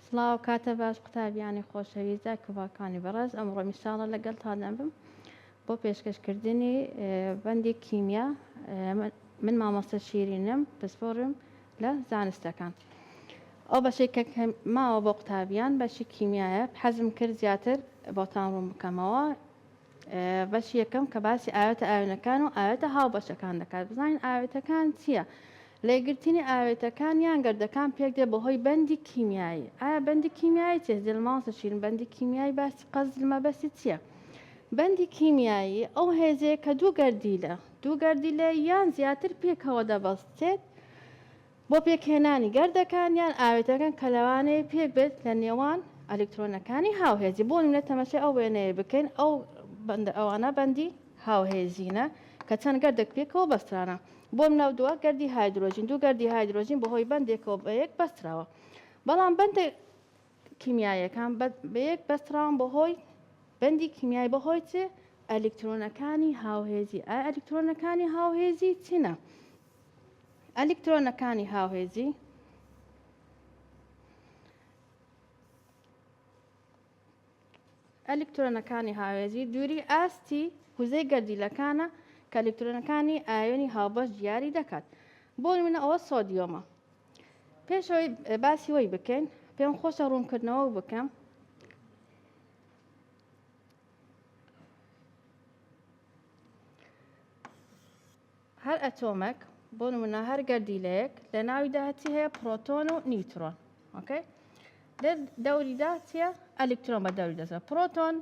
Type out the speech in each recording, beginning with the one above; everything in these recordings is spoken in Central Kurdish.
سڵاو کاتە باش قوتابیانی خۆشەویستە کەواکانی بەڕێز ئەمڕۆ میشاڵە لەگەڵتانە بم بۆ پێشکەشکردنی بەندی کیمیا. من مامۆستا شیرینم پسپۆرم لە زانستەکان. ئەو بەشێک کە ماوە بۆ قوتابیان بەشی کیمیایە حەزم کرد زیاتر بۆتان ڕوون بکەمەوە. بەشی یەکەم کە باسی ئاوێتە ئاوێنەکان و ئاوێتە هاوبەشەکان دەکات. بزانین ئاوێتەکان چییە؟ لێگرتنی ئاوێتەکان یان گەردەکان پێک دێ بەهۆی بەندی کیمیایی. ئایا بەندی کیمیایی چێ؟ مامۆستا شیرین بەندی کیمیایی باسی قەزل مەبەستی چییە؟ بەندی کیمیایی ئەو هێزەیە کە دوو گەردیلە یان زیاتر پێکەوە دەبەستێت بۆ پێکهێنانی گەردەکان یان ئاوێتەکان کە لەوانەیە پێک بێت لە نێوان ئەلکترۆنەکانی هاوهێزی. بۆ نمونە تەماشای ئەو وێنەیە بکەین. ئەوانە بەندی هاوهێزینە کە چەند گەردێک پێکەوە بەسترانە. بۆ مناو دووە گەردی هایدرۆژین، دوو گەردی هایدرۆژین بەهۆی بەندێکەوە بە یەک بەستراوە. بەڵام بەندە کیمیایەکان بە یەک بەستراون بەهۆی بەندی کیمیایی بەهۆی چێ؟ ئەلکترۆنەکانی هاوهێزی. ئایا ئەلکترۆنەکانی هاوهێزی چینە؟ ئەلکترۆنەکانی هاوهێزی دووری ئاستی هوزەی گەردیلەکانە کە ئەلکترۆنەکانی ئایۆنی هاوبەش دیاری دەکات. بۆ نمونە ئەوە سۆدیۆمە. پێشەوەی باسی وەی بکەین پێم خۆشە ڕوونکردنەوە بکەم. هەر ئەتۆمێک بۆ نمونە هەر گەردیلەیەک لە ناویدا هەچی هەیە پرۆتۆن و نیوترۆن. ئۆکەی؟ لە دەوریدا چییە؟ ئەلکترۆن بە دەوری دەچێت. پرۆتۆن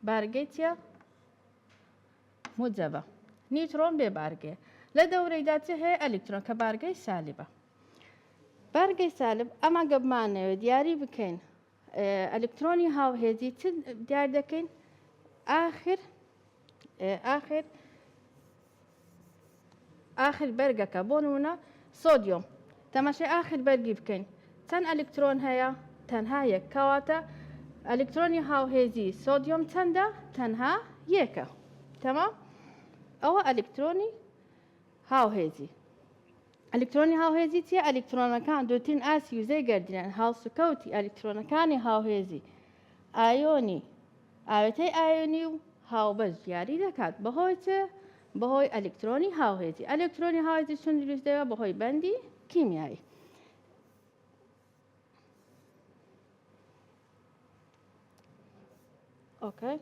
بارگەی چییە؟ موجەبە. نیوترۆن بێ بارگەیە. لە دەورەیدا چی هەیە؟ ئەلکترۆن کە بارگەی سالیبە. بارگەی سالب ئەمە گەبمانەوە دیاری بکەین ئەلکترۆنی هاوهێزی چ دیاری دەکەین؟ ئاخر بەرگەکە. بۆ نمونە سۆدیۆم. تەماشای ئاخر بەرگی بکەین. چەند ئەلکترۆن هەیە؟ تەنها یەک. کەواتە ئەلکترۆنی هاوهێزی سۆدیۆم چەندە؟ تەنها یەکە. تەمام؟ ئەوە ئەلکترۆنی هاوهێزی. ئەلکترۆنی هاوهێزی چیە؟ ئەلکترۆنەکان دووترین ئاسی وزەی گەردیلەن. هاوسکەوتی ئەلکترۆنەکانی هاوهێزی ئاوێتەی ئایۆنی و هاوبەش دیاری دەکات. بەهۆی چێ؟ بەهۆی ئەلکترۆنی هاوهێزی. ئەلکترۆنی هاوهێزی چۆن دروست دەوێت؟ بەهۆی بەندی کیمیایی. ئۆکەی؟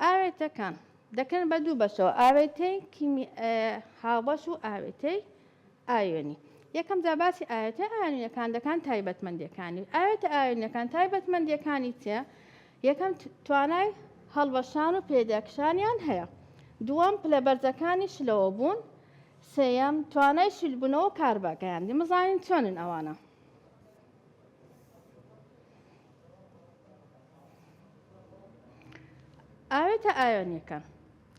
ئاوێتەکان دەکەن بە دوو بەشەوە، ئاوێتەی هاوبەش و ئاوێتەی ئایۆنی. یەکەم جا باسی ئاوێتەی ئایۆنیەکان دەکەن تایبەتمەندیەکانی. ئاوێتە ئایۆنیەکان تایبەتمەندیەکانی چییە؟ یەکەم توانای هەڵبەشان و پێداکشانیان هەیە. دووەم پلە شلەوە بوون. سێیەم توانای شلبوونەوە کارباکەیان. دیمەزانین چۆنن ئەوانە. ئاوێتە ئایۆنیەکان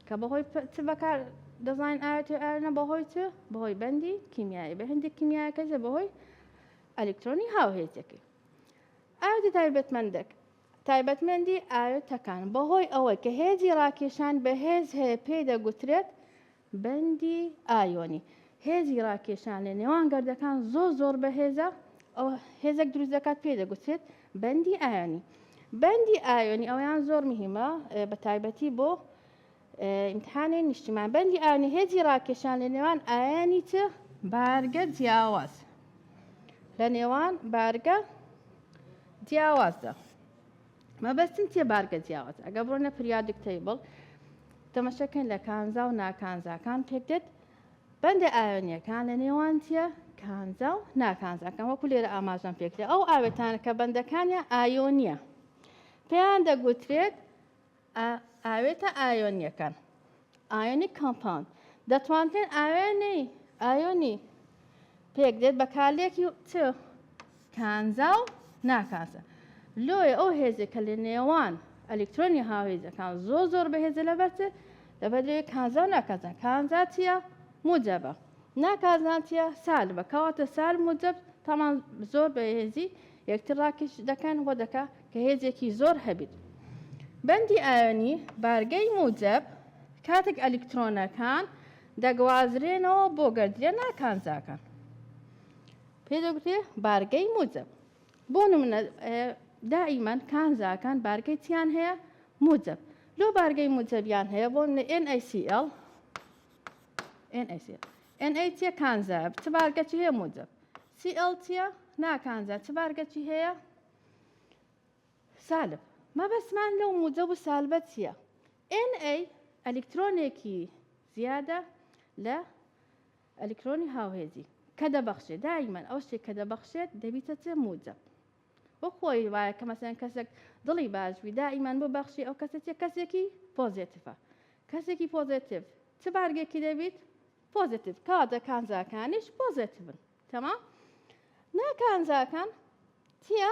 کە بەهۆی چ بەکار دەزانین ئاوێتە ئایۆنە بەهۆی چ؟ بەهۆی بەندی کیمیایی. بەهێندی کیمیایەکەی بەهۆی ئەلکترۆنی هاوهێزەکەی. ئاوێتی تایبەتمەندی ئاوێتەکان بەهۆی ئەوەی کە هێزی ڕاکێشان بە هێز هەیە پێی دەگوترێت بەندی ئایۆنی. هێزی ڕاکێشان لە نێوان گەردەکان زۆر بە ئەو هێزێک دروست دەکات پێی دەگوترێت بەندی ئایۆنی. بەندی ئایۆنی ئەویان زۆر مهمە بە تایبەتی بۆ ئیمتحانی نیشتیمان. بەندی ئایۆنی هێزی ڕاکێشان لە نێوان ئایانی چ؟ بارگە جیاواز. لە نێوان بارگە جیاوازدا. مەبەستن چیە بارگە جیاواز؟ ئەگە بڕۆنە پریادیک تەیبڵ تەماشاکەین لە کانزا و ناکانزاکان پێک دێت بەندە ئایۆنیەکان لە نێوان چیە؟ کانزا و ناکانزاکان. وەکو لێرە ئاماژەم پێک دێت. ئەو ئاوێتانە کە بەندەکانیان ئایۆنیە پێیان دەگوترێت ئاوێتە ئایۆنیەکان. ئایۆنی کۆمپاوند. دەتوانن ئایۆنی پێک دێت بە کالێکی چ؟ کانزا و ناکانزا. لۆیە ئەو هێزێکە لە نێوان ئەلکترۆنی هاوهێزەکان زۆر بەهێزە لەبەرچێ لەبەردەوێت کانزا و ناکانزا. کانزا چییە؟ موجەبە. ناکانزا چییە؟ سالبە. کەواتە سالب موجەب تەمان زۆر بەهێزی یەکتر ڕاکێش دەکەن بۆ دەکا کە هێزێکی زۆر هەبیت. بەندی ئایۆنی بارگەی موجەب کاتێک ئەلکترۆنەکان دەگوازرێنەوە بۆ گەردیلە ناکانزاکان. پێدەگوترێ بارگەی موجب. بۆ نمونە دائیمەن کانزاکان بارگەیتیان هەیە موجب. لۆ بارگەی موجبیان هەیە بۆ NaCl Na چیە کانزایە چ بارگەچی هەیە موجب. Cl چیە ناکانزا چ بارگەچی هەیە سالب. مەبەستمان لەو موجب و سالبە چییە؟ Na ئەلکترۆنێکی زیادە لە ئەلکترۆنی هاوهێزی کە دەبەخشێت دائیمەن ئەو شتێک کە دەبەخشێت دەبیتە چ موجب. وە خۆی وایە کە مەسەڵەن کەسێک دڵی باشوی دائیمەن ببەخشی ئەو کەسێک کەسێکی پۆزیتیڤە. کەسێکی پۆزیتیڤ چ بارگێکی دەبیت پۆزیتیڤ کاتە کانزاکانیش پۆزیتیڤن. تەمام. ناکانزاکان چییە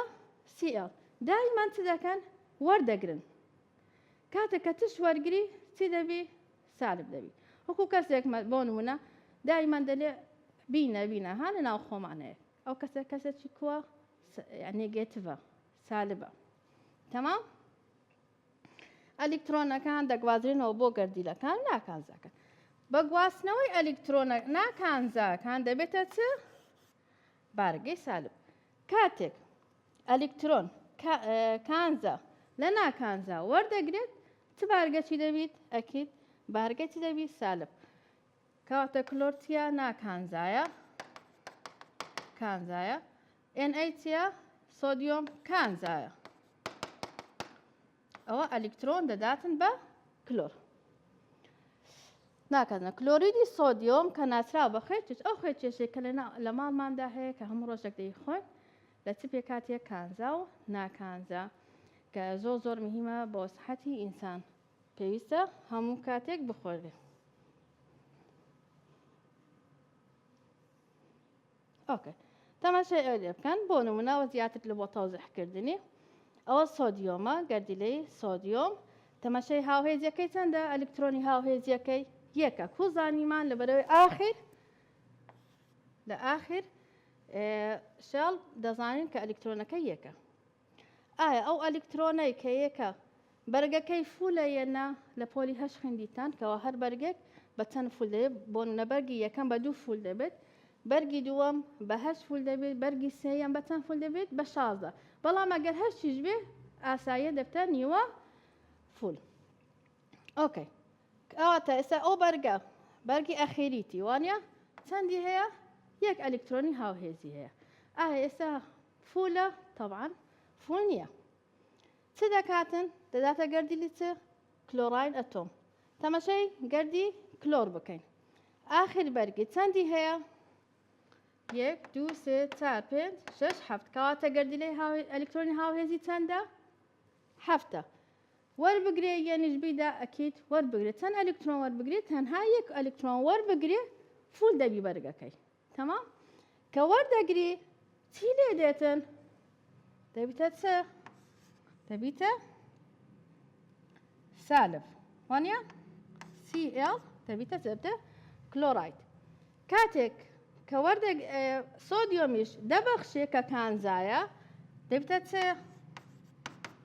Cl دائیمەن چ دەکەن وەردەگرن کاتێک کە تش وەرگری چی دەبی سالب دەبی. وەکو کەسێک بۆ نمونە دائیمەن دەلێ بینە ها لە ناو خۆمانەیە ئەو کەسێکی کووە نێگێتیڤە سالبە. تەمام. ئەلکترۆنەکان دەگوازرێنەوە بۆ گەردیلەکان ناکانزاکان. بە گواستنەوەی ئەلکترۆنە ناکانزاکان دەبێتە چ بارگەی سالب. کاتێک ئەلکترۆن کانزا لە ناکانزا وەردەگرێت چ بارگەچی دەبیت ئەکید بارگەچی دەبیت سالب. کەواتە کلۆرتیە ناکانزایە کانزایە. Na چیە سۆدیۆم کانزایە. ئەوە ئەلکترۆن دەداتن بە کلۆر ناکەنە. کلۆریدی سۆدیۆم کە ناچرا بە خێچش ئەو خێچێشێک کە لە ماڵماندا هەیە کە هەموو ڕۆژێک دەیخۆین لە چ پێکاتیە کانزا و ناکانزا کە زۆر مهمە بۆ سەحەتی ئینسان پێویستە هەموو کاتێک بخۆرێ. ئۆکێ تەماشای ئەوە لێ بکەن بۆ نمونەوە زیاتر لە بۆ تەوزیحکردنی ئەوە سۆدیۆمە گەردیلەی سۆدیۆم. تەماشای هاوهێزیەکەی چەندە ئەلکترۆنی هاوهێزیەکەی یەکە. کوزانیمان لە بەرەوەی لە ئاخر شەڵ دەزانین کە ئەلکترۆنەکەی یەکە. ئایا ئەو ئەلکترۆنەی کە یەکە بەرگەکەی فولە یەنا لە پۆلی هەش خوێندیتان کەەوە هەر بەرگێک بە چەند فول دەبێت بۆ نەبەرگی یەکەم بە 2 فول دەبێت بەرگی دووەم بە 8 فول دەبێت بەرگی سێیەم بە چەند فول دەبێت بە 16. بەڵام ئەگەر هەشتیش بێ ئاساییە دەبتە نیوە فول. ئۆکەی ئەواتە ئێستا ئەو بەرگی ئەخێریتی وانە چەندی هەیە یەک ئەلکترۆنی هاوهێزی هەیە. ئایا ئێستا فولە طبعاً فول نییە. چ دەکاتن دەداتە گەردیلی چ کلۆراین ئەتۆم. تەماشای گەردی کلۆر بکەین. ئاخر بەرگی چەندی هەیە 1 2 3 4 5 6 7 کەواتە گەردیلەی ئەلکترۆنی هاوهێزی چەندە 7. وەربگرێ یەنیش بیدا ئەکیت وەربگرێت چەند ئەلکترۆن وەربگرێت تەنها یەک ئەلکترۆن وەربگرێ فول دەبی بەرگەکەی. تەمام. کە وەردەگری چی لێ دێتن دەبیتە چ دەبیتە سالب وانە Cl دەبیتە چێتە کلۆراید. کاتێک کە وەردە سۆدیۆمیش دەبەخشێ کە کانزایە دەبیتە چ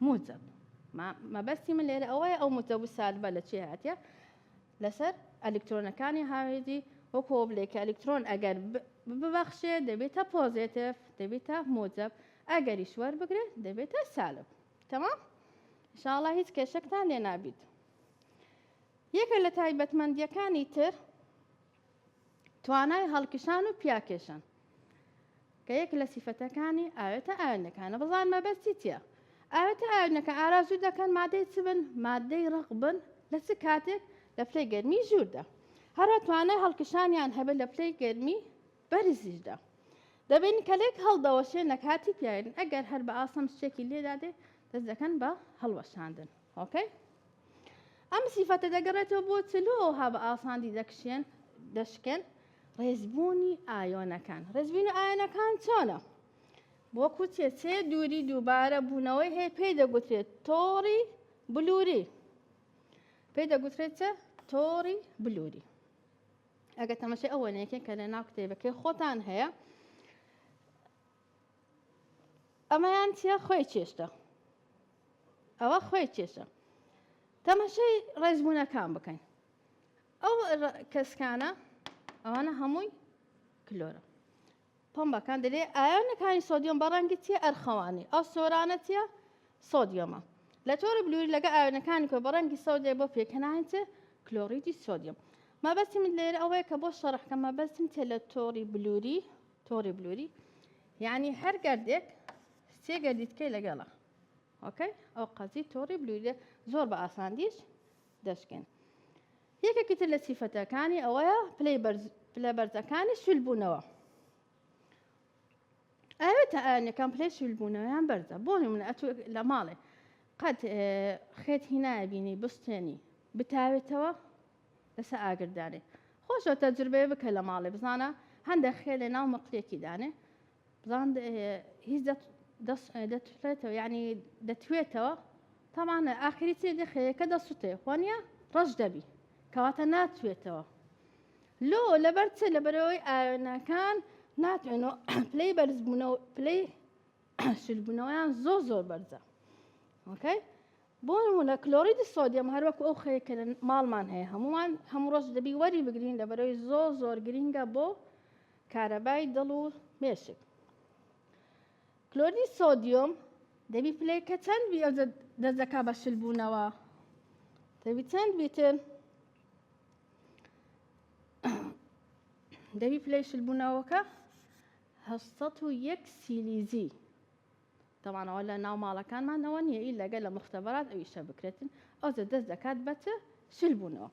موجب. مەبەستی من لێرە ئەوەیە ئەو موجب و سالبە لە چێ هاتیە لەسەر ئەلکترۆنەکانی هاوهێزی وەکو بڵێ کە ئەلکترۆن ئەگەر ببەخشێ دەبێتە پۆزیتیڤ دەبێتە موجب ئەگەریش وەربگرێت دەبێتە سالب. تەمام. ئینشاءڵڵا هیچ کێشەتان لێ نابیت. یەکە لە تایبەتمەندیەکانی تر توانای هەڵکشان و پیاکێشان کە یەک لە سیفەتەکانی ئاوێتە ئاوێنەکانە. بزان مەبەستی چییە؟ ئاوێتە ئاوێنەکە ئارازوو دەکەن مادەی چ بن مادەی ڕق بن لە چ کاتێک لە پلەی گەرمی ژووردا. هەروە توانای هەڵکشانیان هەبێت لە پلەی گەرمی بەرزیشدا. دەبین کە لێک هەڵدەوەشێنە کاتی پیاین ئەگەر هەر بە ئاسەم شتێکی لێدادێ دەست دەکەن بە هەڵوەشاندن. ئۆکەی ئەم سیفەتە دەگەڕێتەوە بۆ چلوها بە ئاساندی دەشکێن ڕێزبوونی ئایۆنەکان. ڕێزبوونی ئایۆنەکان چۆنە؟ وەکو چێ دووری دووبارە بوونەوەی هەیە پێی دەگوترێت تۆڕی بلووری. پێی دەگوترێت چە تۆڕی بلووری. ئەگەر تەماشای ئەو وەنەیەکێک کە لە ناو کتێبەکەی خۆتان هەیە ئەمەیان چیە خۆی چێشتە. ئەوە خۆی چێشە. تەماشای ڕێزبوونەکان بکەین. ئەو کەسکانە ئەوانە هەمووی کلۆرە. پۆمبەکان دەرێ ئایۆنەکانی سۆدیۆم بەڕەنگی چیە ئەرخەوانی ئەو سۆرانە چیە سۆدیۆمە لە تۆری بلووری لەگە ئایۆنەکانی کۆ بەڕەنگی سۆدیۆ بۆ پێکەنان چ کلۆریدی سۆدیۆم مەبەستی من لێرە ئەوەیە کە بۆ شەڕحکە مەبەستم چێ لە تۆری بلووری یعنی هەر گەردێک سێ گەردی تکەی لەگەڵە ئۆکەی ئەو قەزی تۆری بلووریە زۆر بە ئاساندیش دەشکێن یەکێکی تر لە سیفەتەکانی ئەوەیە پلە بەرزەکانی شولبوونەوە ئاوێتە ئایۆنەکان پلەی شولبوونەوەیان بەرزە بۆ نمونە ئەتوو لە ماڵێ قەت خێت هینایە بینی بستێنی بتاوێتەوە لەسەر ئاگردانێ خۆشە تەجروبەیە بکە لە ماڵێ بزانە هەندێک خێ لە ناو مەقلێکی دانێ بزان هیچ دەتوێتەوە یعنی دەتوێتەوە تەمانە ئاخری چێ دەخەیەکە دەسووتێ خۆنیە ڕەش دەبی کەواتە ناتوێتەوە لۆ لەبەر چ لەبەرەوەی ئایۆنەکان ناتوێنەوە پلەی بەرزبوونەوە پلەی شولبوونەوەیان زۆر بەرزە ئۆکەی بۆ نمونە کلۆریدی سۆدیۆم هەروەکو ئەو خەیەکە لە ماڵمان هەیە هەموو ڕۆژ دەبی وەری بگرین لەبەرەوەی زۆر گرینگە بۆ کارەبای دڵ و مێشک کلۆریدی سۆدیۆم دەبی پلەیەکە چەند بی ئەو دەست دەکا بە شلبوونەوە دەبی چەند بیتن دەبی پلەی شلبوونەوەکە 701 سیلیزی تەوانەوە لە ناو ماڵەکانمانەوە نییە ئی لەگە لە مختبەرات ئەویشە بکرێتن ئەو دەست دەکات بەچە شلبوونەوە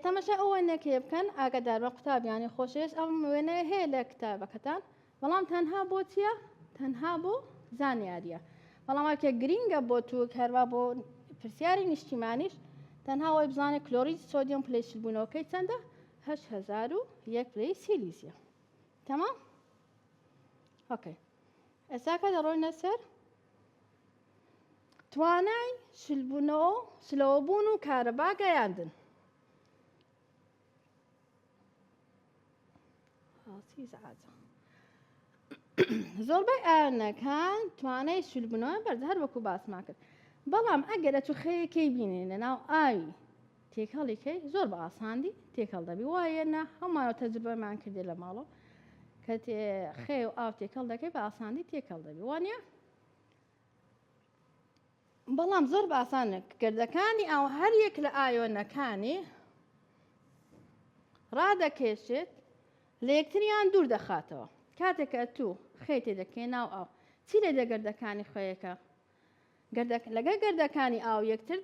تەماشا ئەو وێنەیەکێ بکەن ئاگادار بە قوتابیانی خۆشەویست ئەم وێنەیە هەیە لە کتابەکەتان بەڵام تەنها بۆ چییە تەنها بۆ زانیاریە بەڵام ئەوکە گرینگە بۆ تو هەروە بۆ پرسیاری نیشتیمانیش تەنها وای بزانێ کلۆریدی سۆدیۆم پلەی شلبوونەوەکەی چەندە 8001 پلەی سیلیزیە تەمام ئۆکەی ئێستا کە دەڕۆینە سەر توانای شلبوونەوە شلەوەبوون و کارەبا گەیاندن زۆربەی ئایۆنەکان توانای شلبوونەوە بەرز هەر وەکو باسمان کرد بەڵام ئەگەر ئەتوو خەیەکەی بینێ لەناو ئاوی تێکەڵێکەی زۆر بە ئاساندی تێکەڵ دەبی وایە نە هەمووانەوە تەجروبەمان کردێ لە ماڵەوە کە خێ و ئاو تێکەڵ دەکەی بە ئاساندی تێکەڵ دەبی وانە بەڵام زۆر بە ئاسانە گردەکانی ئاو هەر یەک لە ئایۆنەکانی ڕادەکێشێت لە یەکتریان دوور دەخاتەوە کاتێکە تو خێتێ دەکەی ناو ئاو چی لێ دە گردەکانی خۆیەکە لەگە گردەکانی ئاو یەکتر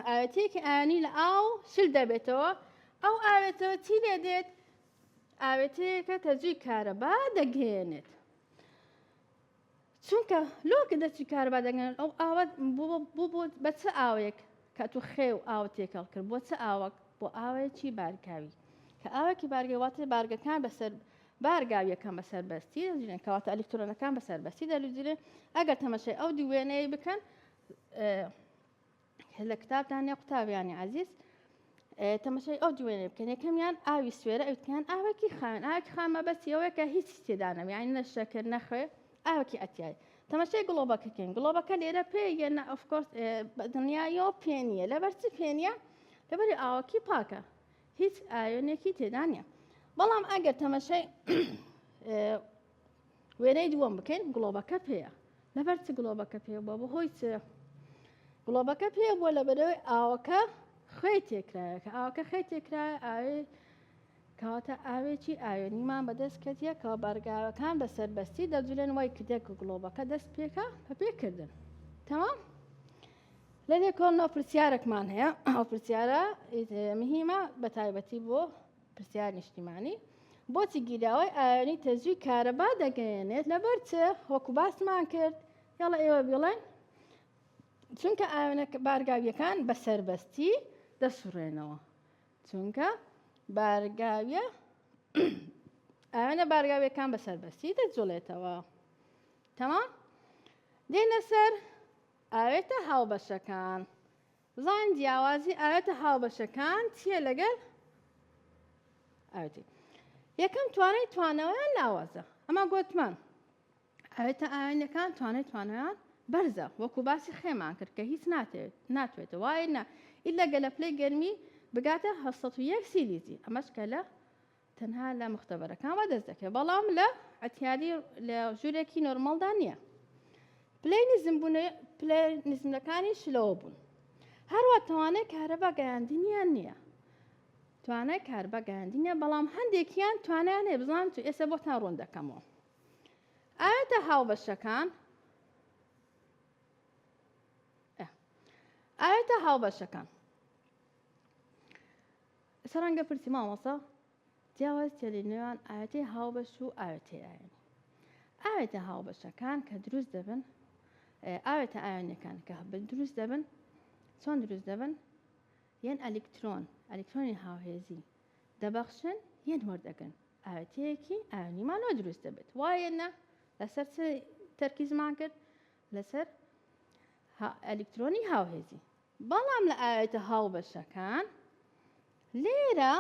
ئاوێتەیەکی ئایۆنی لە ئاو شل دەبێتەوە ئەو ئاوێتەوە چی لێ دێت ئاوێتەیەکە تەجوی کارەبا دەگەێنێت چونکە لۆکە دەچی کارەبا دەگەێنێت ئەو ئاوە بوو بە چه ئاوێک کە تو خێ و ئاو تێکەڵ کرد بۆ چه ئاوەک بۆ ئاوەیەکی بارگاوی کە ئاوێکی بارگەواتە بارگەکان بەسەر بارگاویەکان بەسەربەستی دەجێن کەواتە ئەلکترۆنەکان بەسەربەستی دەلوجرێن ئەگەر تەمەشای ئەو دوو وێنەیە بکەن لە کتابدانێ قوتابیانی عەزیز تەمەشای ئەو دوو وێنەیە بکەن یەکەمیان ئاوی سوێرە ئەوتیان ئاوێکی خاوێن ئاوێکی خام مەبەستی ئەوەیە کە هیچ تێدا نەبێ یعنی نە شەکر نەخوێ ئاوێکی ئەتیای تەمەشای گڵۆبەکەکەین گڵۆبەکە لێرە پێیەنە ئۆفکۆرس دنیایەوە پێ نییە لەبەر چی پێ نییە لەبەری ئاوەکی پاکە هیچ ئایۆنێکی تێدا نییە بەڵام ئەگەر تەمەشای وێنەی دووەم بکەین گڵۆبەکە پێیە لەبەر چ گڵۆبەکە پێ بۆ بەهۆی چ گڵۆبەکە پێ بۆ لەبەرەوەی ئاوەکە خوێ تێکرایە کە ئاوەکە خێ تێکرایە ئاوێ کەواتە ئاوێکی ئایۆنیمان بەدەست کردیە کەەوە بەرگاوەکان بەسەربەستی دەجولێن وای کردێک و گڵۆبەکە دەست پێکە بە پێکردن تەمام لەلێ کۆڵنەوە پرسیارێکمان هەیە ئەو پرسیارە مهمە بە تایبەتی بۆ پرسیار نیشتیمانی بۆچی گیراوەی ئایۆنی تەجوی کارەبا دەگەیەنێت لەبەر چ وەکو باسمان کرد یاڵە ئێوە بڵێن چونکە ئایۆنە بارگاویەکان بەسەربەستی دەسوڕێنەوە چونکە بارگاویە ئایۆنە بارگاویەکان بەسەربەستی دەجوڵێتەوە تەمام دێنە سەر ئاوێتە هاوبەشەکان بزانین جیاوازی ئاوێتە هاوبەشەکان چییە لەگەڵ ئاوێتی یەکەم توانەوەیان لاوازە ئەمە گوتمان ئاوێتە ئایۆنەکان توانەوەیان بەرزە وەکو باسی خێمان کرد کە هیچ ناتوێتە وایە ئیلا گەلە پلەی گەرمی بگاتە 701 سیلیزی ئەمەش کە لە تەنها لە مختبەرەکان بەدەست دەکەێت بەڵام لە ئەتیادی لە ژوورێکی نۆرمەڵدا نییە. پلەی نزمەکانی شلەوە بوون. هەروە توانای کارەبا گەیاندنیان نییە. توانای کارەبا گەیاندنیە بەڵام هەندێکیان توانیان هەیە بزانم تو ئێستا بۆتان ڕوون دەکەمەوە. ئاوێتە هاوبەشەکان ئاوێتە هاوبەشەکان سەرەنگە پرسی مامۆستا جیاواز لە نێوان ئاوێتی هاوبەش و ئاوێتی ئاوێنی. ئاوێتە هاوبەشەکان کە دروست دەبن ئاوێتە ئاوێنەکان کە دروست دەبن چۆن دروست دەبن یەن ئەلکترۆنی هاوهێزی دەبەخشن یەن وەردەگرن ئاوێتەیەکی ئاوێنیمانەوە دروست دەبێت وایە نە لەسەر تەرکیزمان کرد لەسەر ئەلکترۆنی هاوهێزی. بەڵام لە ئاوێتە هاوبەشەکان لێرە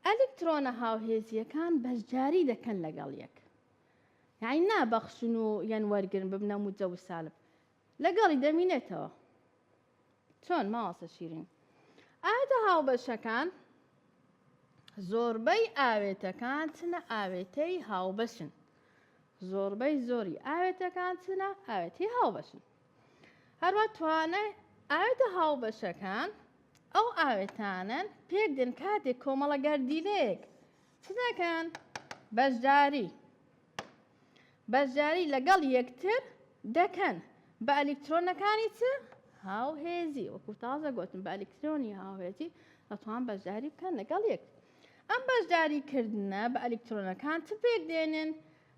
ئەلکترۆنە هاوهێزیەکان بەشداری دەکەن لەگەڵ یەک یعنی نابەخشن و یەن وەرگرن ببنە موجە و سالب لەگەڵی دەمینێتەوە. چۆن ماوەسە شیرین ئاوێتە هاوبەشەکان زۆربەی ئاوێتەکان چنە ئاوێتەی هاوبەشن. زۆربەی زۆری ئاوێتەکان چنە ئاوێتی هاوبەشن. هەروە توانای ئاوێتە هاوبەشەکان ئەو ئاوێتانن پێک دێن کاتێک کۆمەڵە گەردیلەیەک چ دەکەن بەشداری لەگەڵ یەکتر دەکەن بە ئەلکترۆنەکانی چ هاوهێزی وەکو تازە گوتم بە ئەلکترۆنی هاوهێزی دەتوان بەشداری بکەن لەگەڵ یەک. ئەم بەشداریکردنە بە ئەلکترۆنەکان چ پێک دێنن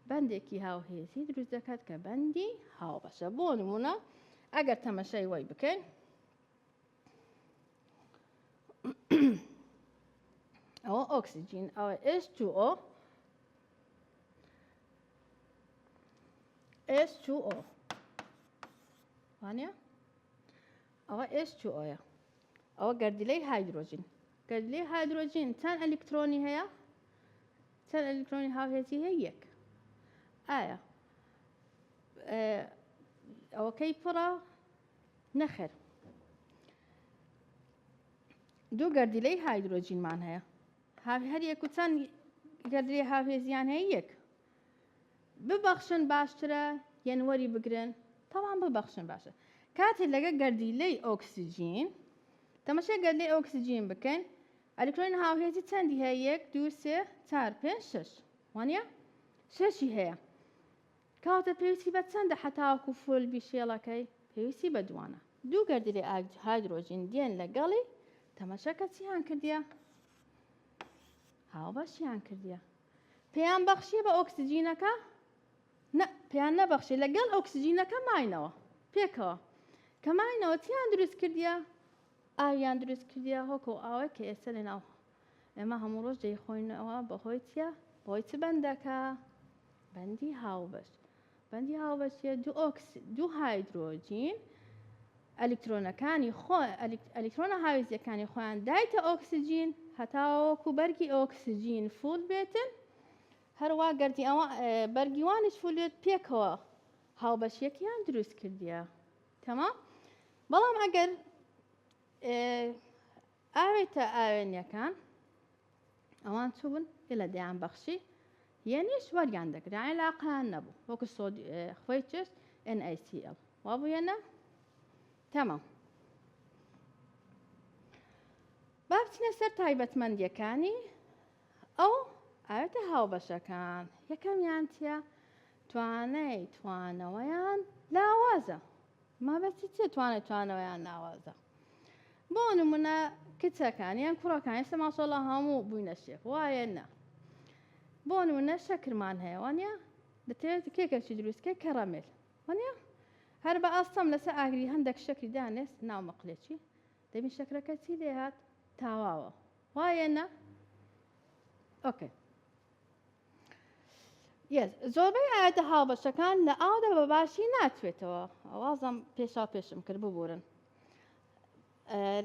بەندێکی هاوهێزی دروست دەکات کە بەندی هاوبەشە. بۆ نمونە ئەگەر تەمەشای وەی بکەین ئەوە ئۆکسیجین ئەوە H2O وانە ئەوە H2O ئەوە گەردیلەی هایدرۆژین چەند ئەلکترۆنی هەیە چەند ئەلکترۆنی هاوهێزی هەیە یەک. ئایا ئەوەکەی پڕە نەخێر دوو گەردیلەی هایدرۆژینمان هەیە هەر یەک و چەند گەردیلەی هاوهێزیان هەیە یەک. ببەخشن باشترە یەن وەری بگرن تەواو ببەخشن باشە. کاتێک لەگە گەردیلەی ئۆکسیجین تەماشای گەردیلەی ئۆکسیجین بکەین ئەلکترۆنی هاوهێزی چەندی هەیە 1 2 3 4 5 6 وانە 6 هەیە. کاتە پێویستی بە چەندە حتاوەکو فۆل بیشێڵەکەی پێویستی بە دوانە. دوو گەردیلەی هایدرۆژین دێن لەگەڵی تەماشاکە چیان کردیە هاوبەشیان کردیە پێیان بەخشیە بە ئۆکسیجینەکە پێیان نەبەخشی لەگەڵ ئۆکسیجینەکە ماینەوە پێکەوە کە ماینەوە چیان دروست کردیە ئاویان دروست کردیە هۆکۆ ئاوە کە ئێستا لەناو ئێمە هەموو ڕۆژ دەیخۆینەوە بەهۆی چیە بۆی چ بەندەکە بەندی هاوبەشیە دوو هایدرۆژین ئەلکترۆنە هاوێزیەکانی خۆیان دایتە ئۆکسیجین هەتاوەکو بەرگی ئۆکسیجین فول بێتن هەروە گەردی ئەوە بەرگیوانش فول بێت پێکەوە هاوبەشیەکیان دروست کردیە. تەمام. بەڵام ئەگەر ئاوێتە ئاوێنیەکان ئەوان چوون لە دەیان بەخشی یەنیش وەریان دەگرن یعنی لاقەیان نەبوو وەکو خۆی چێشت NaCl وابوویەنە. تەمام. با بچینە سەر تایبەتمەندیەکانی ئەو ئاوێتە هاوبەشەکان. یەکەمیان چیە توانەوەیان لاوازە. مابەتی چێ توانەوەیان لاوازە. بۆ نمونە کچەکان یان کوڕەکان ئێستا ماشەڵڵا هەموو بووینە شێخ وایە نە. بۆ نمونە شەکرمان هەیە وانە دەتەوێت کێکێکی دروستکە کەرەمێل وانە هەر بە ئاستەم لەسەر ئاگری هەندێک شەکری دانێست ناو مەقلێکی دەبین شەکرەکە چی لێ هات تاواوە وایە نە. ئۆکێ. زۆربەی ئاوێتە هاوبەشەکان لە ئاودا بەباشی ناتوێتەوە ئەوازم پێشم کرد ببورن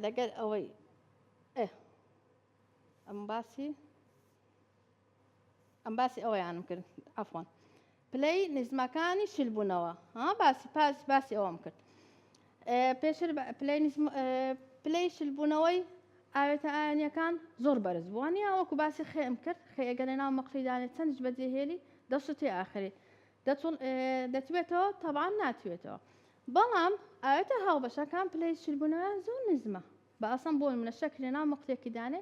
لەگەر ئەوەی ئەم باسی ئەوەیانم کرد ئەفۆن پلەی نزمەکانی شلبوونەوە باسی ئەوەم کرد پێشتر پلەی شلبوونەوەی ئاوێتە ئاەنیەکان زۆر بەرز بووانیا وەکو باسی خێم کرد خێ ئەگەر ناو مەقصیدانێت چەندش بەجێهێلی دەسووتی ئاخری دەتوێتەوە تەبعاً ناتوێتەوە بەڵام ئاوێتە هاوبەشەکان پلەی شلبوونەوە زۆر نزمە بە ئاسان بۆ منە شەکری ناو مەقتێکی دانێ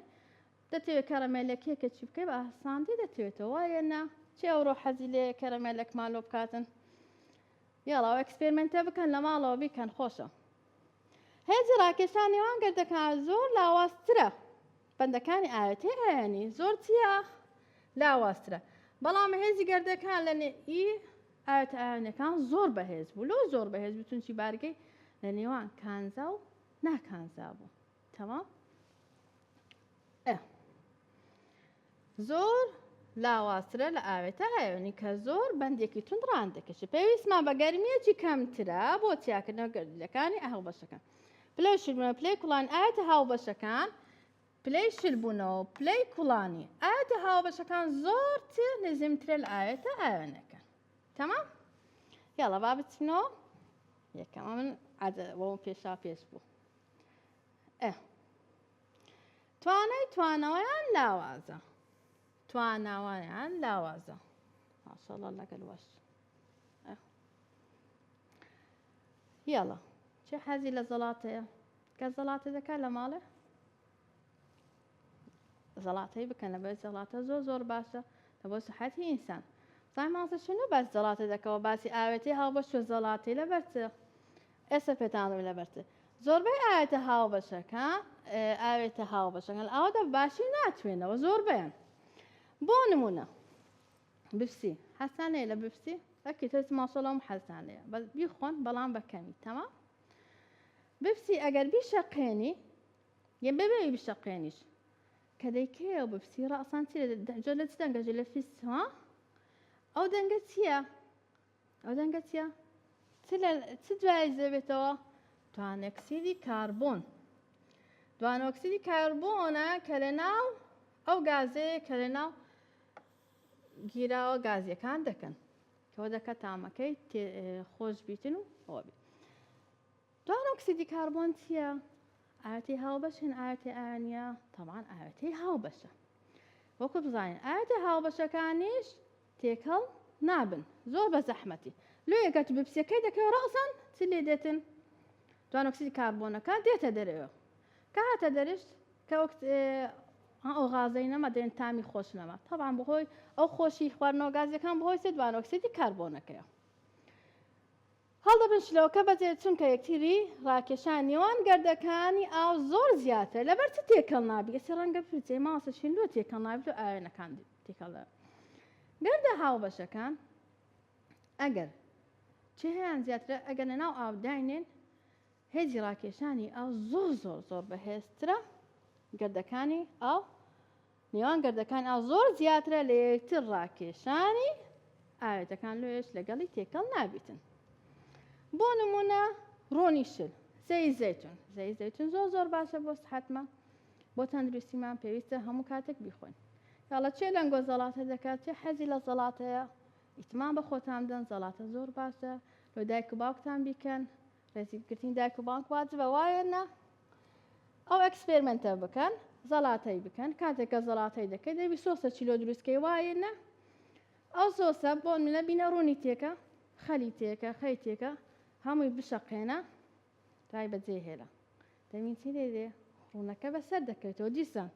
دەتەوێت کەرەمێلەکێکە چی بکەی بە ئاساندی دەتوێتەوە وایە نا چێ ئەوڕۆ حەزی لێ کەرەمێلەک مالۆ بکاتن یاڵاو ئەکسپێرمنتە بکەن لە ماڵەوە بیکەن خۆشە هێزی ڕاکێشان نێوان گەردەکان زۆر لاوازترە بەندەکانی ئاوێتەی ئاەنی زۆر چییە لاوازترە بەڵام هێزی گەردەکان لە نێئی ئاوێتە ئاوێنەکان زۆر بەهێز بوو لۆ زۆر بەهێز بوو چونچی بارگەی لە نێوان کانزا و ناکانزا بوو تەمام زۆر لاوازترە لە ئاوێتە ئاوێنی کە زۆر بەندێکی تون ڕان دەکەشێ پێویستمان بە گەرمیەکی کەمترە بۆ چیاکردنەوە گەردەکانی هاوبەشەکان پلەی شلبوونەوە پلەی کوڵان ئاوێتە هاوبەشەکان پلەی شلبوونەوە پلەی کوڵانی ئاوێتە هاوبەشەکان زۆر نزمترە لە ئاوێتە ئاوێنەکان تەمام یاڵە با بچینەوە یەکەمە من بۆ پێشا پێش بوو توانەوەیان لاوازە تواناوانیان لاوازە ماشەڵڵا لەگەڵ وەش یاڵە چه حەزی لە زەڵاتەیە کە زەڵاتە دەکات لە ماڵێ زەڵاتەی بکەن لە بەر زەڵاتە زۆر باشە لە بۆ سەحەتی ئینسان زای مازە شنو باس زەڵاتە دەکەوە باسی ئاوێتی هاوبەش و زەڵاتی لەبەرچە ئێستا پێتانڵێ لەبەرچە زۆربەی ئاوێتە هاوبەشەکان ئاوێتە هاوبەشەکان ئەوەدە باشی ناتوێنەوە زۆربەیان بۆ نمونە بفسی حەسانەیە لە بفسی ئەکی تۆس ماشەڵڵام حەسانەیە بیخۆن بەڵام بەکەمی تەمام بفسی ئەگەر بیشەقێنی یە بەبێ بیشەقێنیش کە دەیکەوە بفسی ڕەسان چی جۆ لە چ دەنگەژی لە فیس ها ئەو دەنگە چییە ئەو دەنگە چییە چ دوای دەبێتەوە دوانەکسیدی کاربۆن دوانۆکسیدی کاربۆنە کە لە ناو ئەو گازەیە کە لە ناو گیراوە گازیەکان دەکەن کەەوە دەکە تامەکەی خۆش بیتن و ئەوە بیت دوانۆکسیدی کاربۆن چییە ئاوێتی هاوبەشن ئاوێتی ئاوێنیە تەمان ئاوێتی هاوبەشە وەکو بزانین ئاوێتی هاوبەشەکانیش تێکەڵ نابن زۆر بە زەحمەتی لۆ یەکەت بپسیەکەی دەکەوە ڕەسان چ لێ دێتن دوانۆکسیدی کاربۆنەکە دێتە دەرەوە کە هاتە دەرش کە ئەو غازەی نەمە دێن تامی خۆش نەما تەبان بخۆی ئەو خۆشی خواردنەوە گازیەکان بەهۆی سێ دوانۆکسیدی کاربۆنەکەیە هەڵدەبن شلەوەکە بەجێ چونکە یەکتری ڕاکێشان نێوان گەردەکانی ئاو زۆر زیاتر لەبەر چ تێکەڵ نابی ئەسی ڕەنگە پرچێ ماسە شیندوە تێکەڵ نابێت و ئاوێنەکان تێکەڵە گەردە هاوبەشەکان ئەگەر چه هەیان زیاترە ئەگەر لەناو ئاو داینێن هێزی ڕاکێشانی ئاو زۆر بەهێزترە گەردەکانی ئاو نێوان گەردەکان ئاو زۆر زیاترە لە یەکتر ڕاکێشانی ئاوێتەکان لۆیش لەگەڵی تێکەڵ نابێتن بۆ نمونە ڕۆنی شل زەی زەیتون زۆر باشە بۆ سەحەتمان بۆ تەندروستیمان پێویستە هەموو کاتێک بیخۆین یاڵە چێ لەنگۆ زەڵاتە دەکات چێ حەزی لە زەڵاتەیە ئیتمان بە خۆتان بدەن زەڵاتە زۆر باشە لۆ دایک و باوکتان بیکەن ڕێزیگرتنی دایک و باوک واجبە وایە نا ئەو ئەکسپێرمنتە بکەن زەڵاتەی بکەن کاتێککە زەڵاتەی دەکەی دەبی سۆسە چیلۆ دروستکەی وایە نا ئەو سۆسە بۆ منە بینە ڕوونی تێکە خەلی تێکە خەی تێکە هەمووی بشەقێنە دوای بەجێ هێڵە دەبین چی لێدێ ڕوونەکە بەسەر دەکەوێتەوە دیسان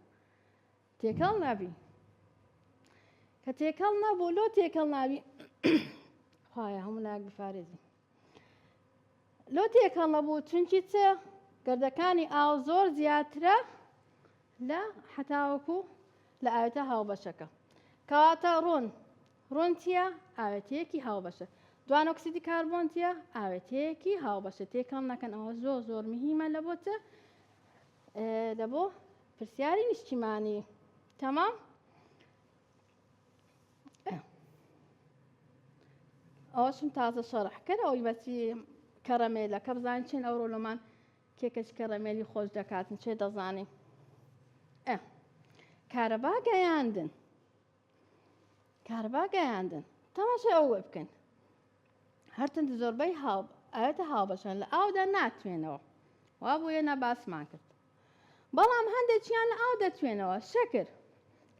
تێکەڵ نابی کە تێکەڵ نەبوو لۆ تێکەڵ نابی خوایە هەموو لایەک بفارێزی لۆ تێکەڵ نەبوو چونکی چێ گەردەکانی ئاو زۆر زیاترە لە حەتاوەکو لە ئاوێتە هاوبەشەکە کەواتە ڕۆن چییە ئاوێتەیەکی هاوبەشە دوانۆکسیدی کاربۆن چییە ئاوێتەیەکی هاوبەشە تێکەڵ نەکەن ئەوە زۆر مهمە لە بۆ چە لە بۆ پرسیاری نیشتیمانی تەمام ئەوەشم تازە شەڕح کرد ئەوی بەچی کەرەمێلە کە بزانین چێن ئەوڕۆ لەمان کێکەش کەرەمێلی خۆش دەکاتن چێ دەزانین کارەبا گەیاندن تەماشای ئەوە بکەن هەرچەند زۆربەی ئاوێتە هاوبەشن لە ئاودا ناتوێنەوە وا بووە نەباسمان کرد بەڵام هەندێکیان لە ئاو دەتوێنەوە شەکر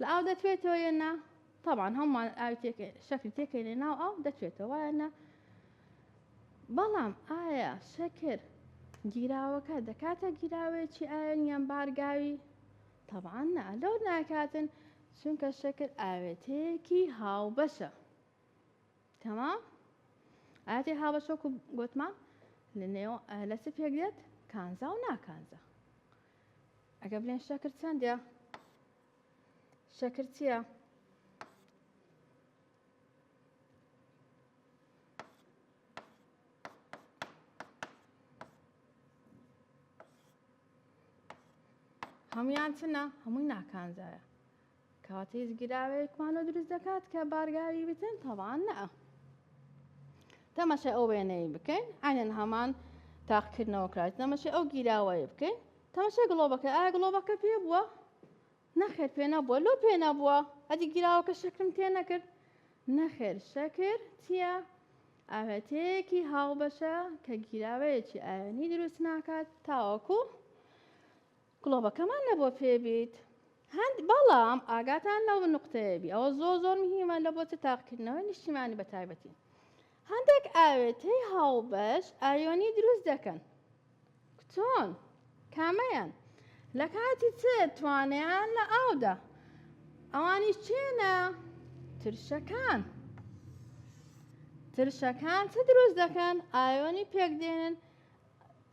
لە ئاو دەتوێتەوە یەنە طبعا هەمومان شەکر تێکەینە ناو ئاو دەتوێتەوە یەنە بەڵام ئایا شەکر گیراوەکە دەکاتە گیراوەیەکی ئاوێنیان بارگاوی طبعا نا لەو ناکاتن چونکە شەکر ئاوێتەیەکی هاوبەشە تەمام ئاوێتی هاوبەشە وەکو گوتمان لە چ پێک دێت کانزا و ناکانزا ئەگە بڵێن شەکر چەندە شەکر چییە هەمویان چنە هەمووی ناکانزایە کەواتە هیچ گیراوەیەکمانە دروست دەکات کە بارگاوی بتن تەواان نە تەماشای ئەو وێنەی بکەین ئاینەن هەمان تاقکردنەوە کرات تەماشای ئەو گیراوەیە بکەین تەماشای گڵۆبەکە ئایا گڵۆبەکە پێ بووە نەخێر پێ نەبووە لۆ پێ نەبووە ئەدی گیراوەکە شەکرم تێ نەکرد نەخێر شەکر چییە ئاوێتەیەکی هاوبەشە کە گیراوەیەکی ئاوێنی دروست ناکات تاوەکو گڵۆبەکەمان نەبووە پێبیت بەڵام ئاگاتان لەو نقطەیەبی ئەوە زۆر مهمە لە بۆ تاقکردنەوەی نیشتیمانی بە تایبەتی هەندێک ئاوێتەی هاوبەش ئاوێنی دروست دەکەن چۆن کامەیان لە کاتی چ توانیان لە ئاودا ئەوانیش چێنە ترشەکان چ دروست دەکەن ئاوێنی پێک دێنن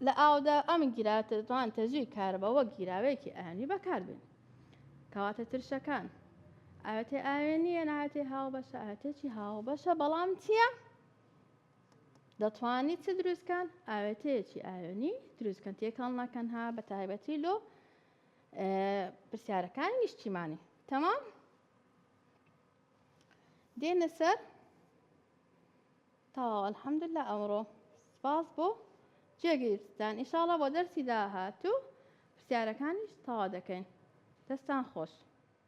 لە ئاودا ئەم گیراتە دەتوان تەزوی کاربەوە گیراوەیەکی ئاوێنی بەکاربێن کەواتە ترشەکان ئاوێتی ئاوێنیە ناوێتی هاوبەشە ئاوێتێکی هاوبەشە بەڵام چییە دەتوانیت چ دروستکەن ئاوێتەیەکی ئاوێنی دروستکەن تێکەڵ نەکەن ها بە تایبەتی لۆ پرسیارەکانی نیشتیمانی تەمام دێنە سەر تەواو ئەلحەمدوللا ئەمڕۆ سپاس بۆ جێگیرتان ئینشاڵڵا بۆ دەرسی داهاتوو پرسیارەکانیش تەواو دەکەین دەستان خۆش